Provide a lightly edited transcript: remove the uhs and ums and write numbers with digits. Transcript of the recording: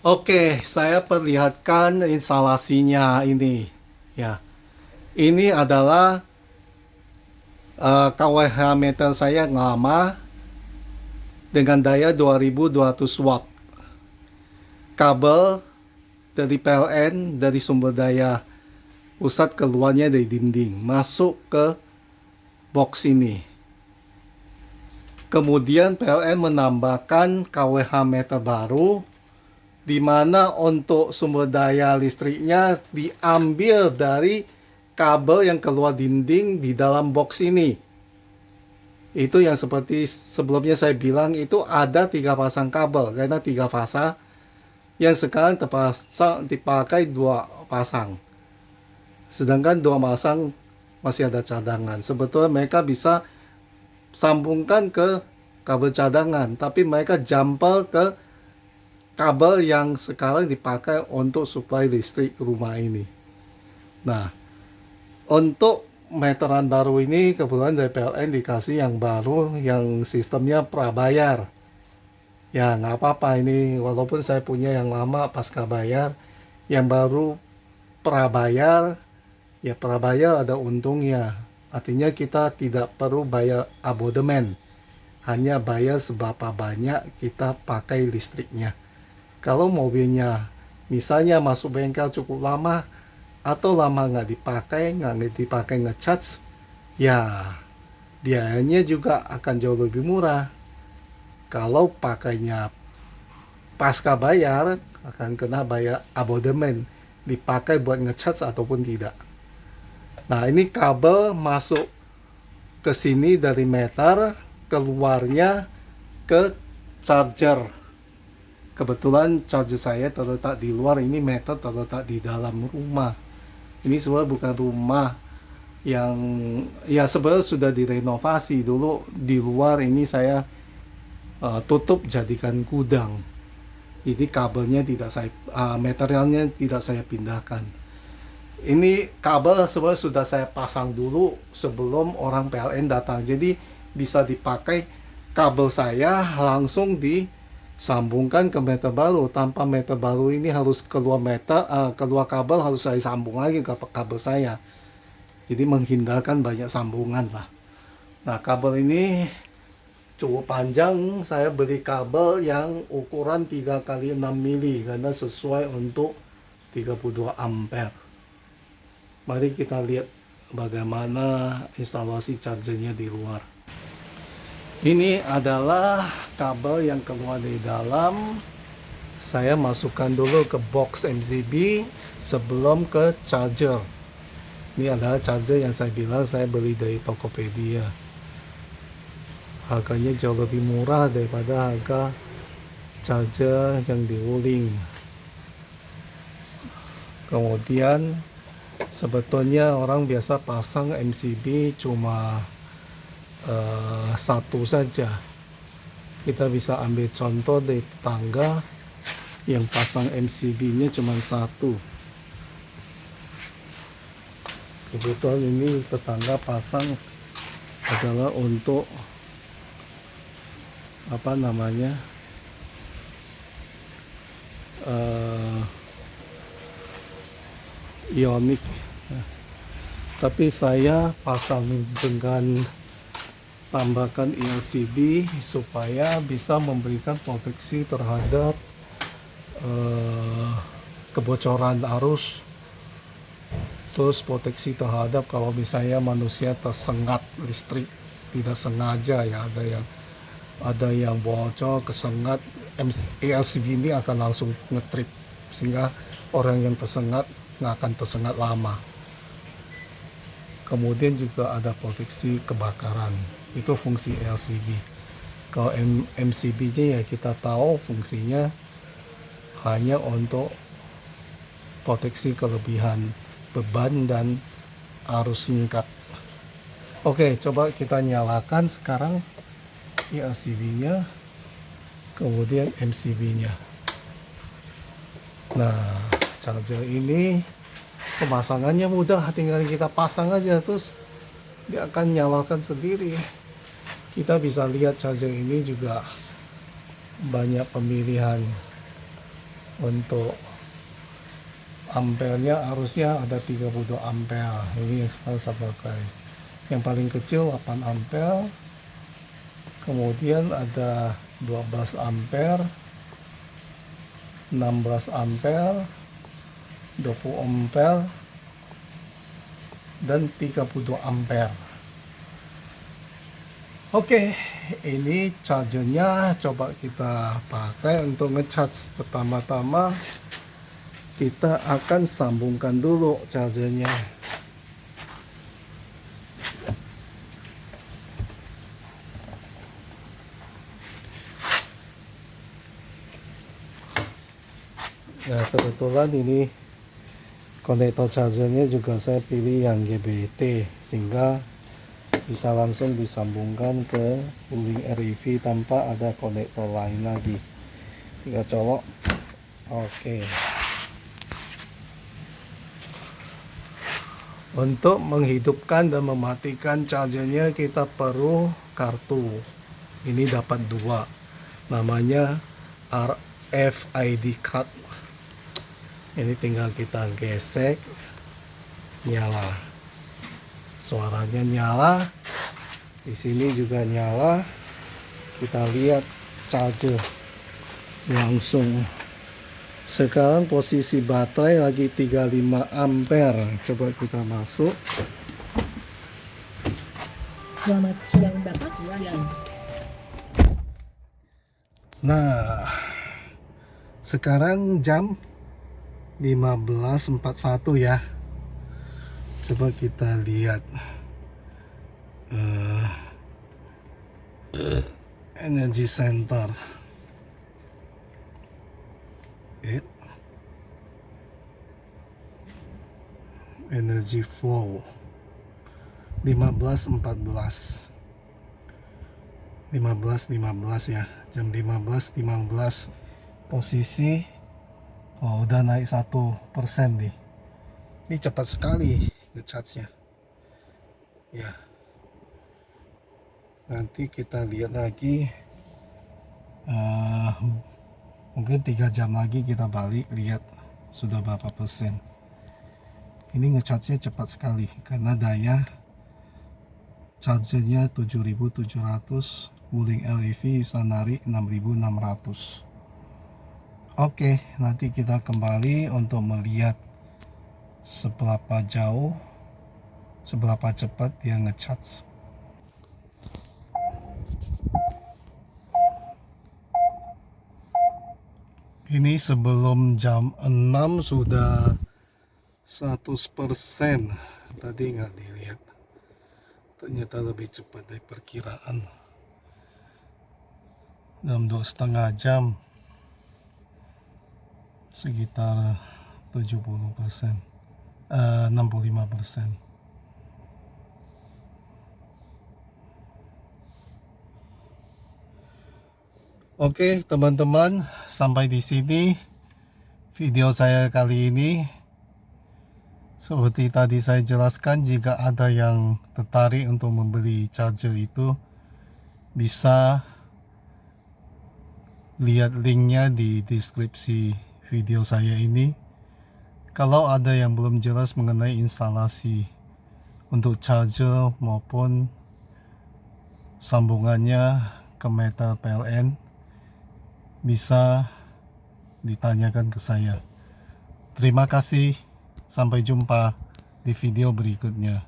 Oke, saya perlihatkan instalasinya ini. Ya, ini adalah KWH meter saya yang lama dengan daya 2200 watt. Kabel dari PLN dari sumber daya pusat keluarnya dari dinding masuk ke box ini. Kemudian PLN menambahkan KWH meter baru di mana untuk sumber daya listriknya diambil dari kabel yang keluar dinding di dalam box ini. Itu yang seperti sebelumnya saya bilang, itu ada 3 pasang kabel karena 3 fasa, yang sekarang terpasang dipakai 2 pasang, sedangkan 2 pasang masih ada cadangan. Sebetulnya mereka bisa sambungkan ke kabel cadangan, tapi mereka jumper ke kabel yang sekarang dipakai untuk suplai listrik rumah ini. Nah, untuk meteran baru ini kebetulan dari PLN dikasih yang baru, yang sistemnya prabayar. Ya nggak apa-apa, ini walaupun saya punya yang lama pasca bayar, yang baru prabayar. Ya prabayar ada untungnya, artinya kita tidak perlu bayar abodemen, hanya bayar seberapa banyak kita pakai listriknya. Kalau mobilnya misalnya masuk bengkel cukup lama atau lama nggak dipakai ngecharge, ya biayanya juga akan jauh lebih murah. Kalau pakainya pasca bayar akan kena bayar abodemen, dipakai buat ngecharge ataupun tidak. Nah, ini kabel masuk ke sini dari meter, keluarnya ke charger. Kebetulan charger saya terletak di luar, ini meter terletak di dalam rumah. Ini sebenarnya bukan rumah yang, ya sebenarnya sudah direnovasi dulu. Di luar ini saya tutup jadikan gudang. Jadi kabelnya tidak saya, materialnya tidak saya pindahkan. Ini kabel sebenarnya sudah saya pasang dulu sebelum orang PLN datang. Jadi bisa dipakai kabel saya langsung disambungkan ke meter baru, tanpa meter baru ini harus keluar kabel, harus saya sambung lagi ke kabel saya. Jadi menghindarkan banyak sambungan lah. Nah, kabel ini cukup panjang. Saya beli kabel yang ukuran 3 kali 6 mili karena sesuai untuk 32 ampere. Mari kita lihat bagaimana instalasi chargernya di luar. Ini adalah kabel yang keluar dari dalam. Saya masukkan dulu ke box MCB sebelum ke charger. Ini adalah charger yang saya bilang saya beli dari Tokopedia. Harganya jauh lebih murah daripada harga charger yang di Wuling. Kemudian sebetulnya orang biasa pasang MCB cuma satu saja. Kita bisa ambil contoh dari tetangga yang pasang MCB-nya cuma satu. Kebetulan ini tetangga pasang adalah untuk apa namanya, Ioniq. Tapi saya pasang dengan tambahkan LCD supaya bisa memberikan proteksi terhadap kebocoran arus, terus proteksi terhadap kalau misalnya manusia tersengat listrik tidak sengaja, ya ada yang bocor kesengat, LCD ini akan langsung ngetrip sehingga orang yang tersengat nggak akan tersengat lama. Kemudian juga ada proteksi kebakaran, itu fungsi LCD. Kalau MCB-nya ya kita tahu fungsinya hanya untuk proteksi kelebihan beban dan arus singkat. Oke, coba kita nyalakan sekarang LCD-nya, kemudian MCB-nya. Nah, charger ini pemasangannya mudah, tinggal kita pasang aja terus dia akan nyalakan sendiri. Kita bisa lihat charger ini juga banyak pemilihan Untuk ampernya harusnya ada 32 ampere. Ini yang sekarang saya pakai. Yang paling kecil 8 ampere. Kemudian ada 12 ampere, 16 ampere, 20 ampere, dan 32 ampere. Oke, ini chargernya coba kita pakai untuk ngecharge. Pertama-tama kita akan sambungkan dulu chargernya. Nah, kebetulan ini konektor chargernya juga saya pilih yang GBT, sehingga bisa langsung disambungkan ke pulling REV tanpa ada konektor lain lagi. Tinggal colok. Oke. Untuk menghidupkan dan mematikan chargernya kita perlu kartu. Ini dapat 2. Namanya RFID card. Ini tinggal kita gesek, nyala. Suaranya nyala, di sini juga nyala. Kita lihat charger langsung. Sekarang posisi baterai lagi 35 ampere. Coba kita masuk. Selamat siang Bapak Ryan. Nah, sekarang jam 15.41 ya. Coba kita lihat energy center. Energy flow 15.14. 15.15 ya. Jam 15.15 posisi. Oh, udah naik 1% nih. Ini cepat sekali ngecharge-nya. Ya. Nanti kita lihat lagi. Mungkin 3 jam lagi kita balik lihat sudah berapa persen. Ini ngecharge-nya cepat sekali karena daya chargernya 7700, wuling REV bisa narik 6600. Oke, nanti kita kembali untuk melihat seberapa jauh, seberapa cepat dia ngecharge. Ini sebelum jam 6 sudah 100%. Tadi nggak dilihat, ternyata lebih cepat dari perkiraan. Dalam 2,5 jam sekitar 70%, 65%. Oke teman-teman, sampai di sini video saya kali ini. Seperti tadi saya jelaskan, jika ada yang tertarik untuk membeli charger itu, bisa lihat linknya di deskripsi video saya ini. Kalau ada yang belum jelas mengenai instalasi untuk charger maupun sambungannya ke meter PLN, bisa ditanyakan ke saya. Terima kasih, sampai jumpa di video berikutnya.